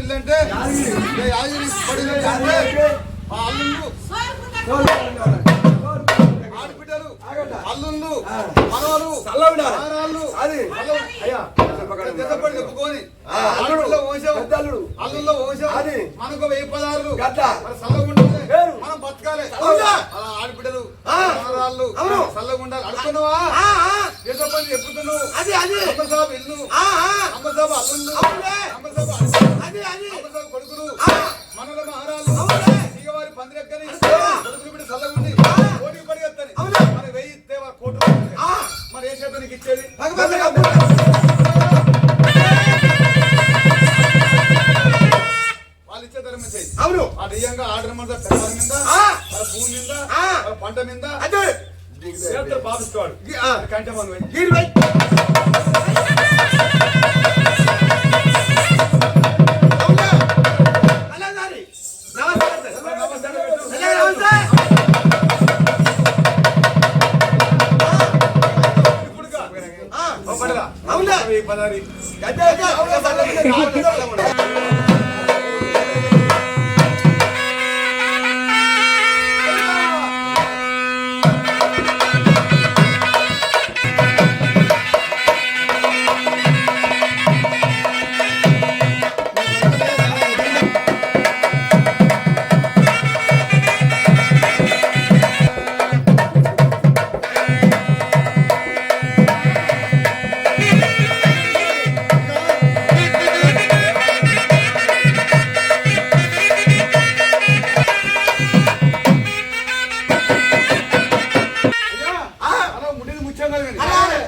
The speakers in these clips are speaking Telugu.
పడిల్లు అంటే యాదగిరి పడిల్లు అంటే అల్లుళ్ళు ఆడబిడ్డలు అల్లుళ్ళు మనవలు మనవరాళ్ళు చెప్పుకొని అల్లుళ్ళలో ఓసాం మనకు 1000 పదార్లు చల్లగుండాలి మనం బతకాలి అలా ఆడబిడ్డలు మనవరాళ్ళు చల్లగుండాలి అనుకున్నావా ఏదో పని చెప్పుతున్నావు అమ్మసాబు ఇల్లు అమ్మసాబు అల్లుళ్ళు అమ్మసాబు కొడుకులు మనల మహారాళ్ళు దిగవారి పందిరెక్కని కొడుకులు బిడ్డ చల్లగుండి కోటికి పడిగత్తని మరి 1000 ఇస్తే కోట్లు మరి ఏ చేత నీకు ఇచ్చేది వాళ్ళు ఇచ్చే ధర్మ చేయి అవును ఆ దెయ్యంగా ఆర్డర్ మీద పెద్దవారి మీద భూమి మీద పంట మీద బాధిస్తాడు కంటే మనం పదారి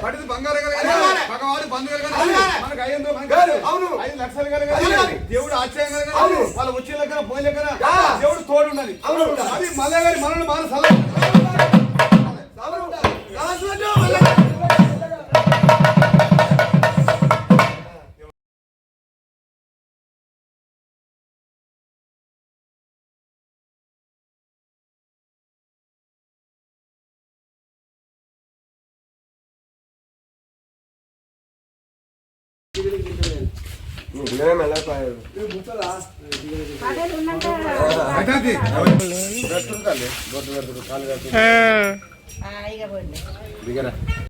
పడిది బంగారం కలగాలి మగవాడు బంధు కలగాలి మనకు 5 లక్షలు కలగాలి దేవుడు ఆశ్చర్యం కలగాలి వాళ్ళ వచ్చే లెక్కన పోయే లెక్కన దేవుడు తోడు ఉండాలి అది మళ్ళీ గారి మనల్ని మన సలహా దిగరా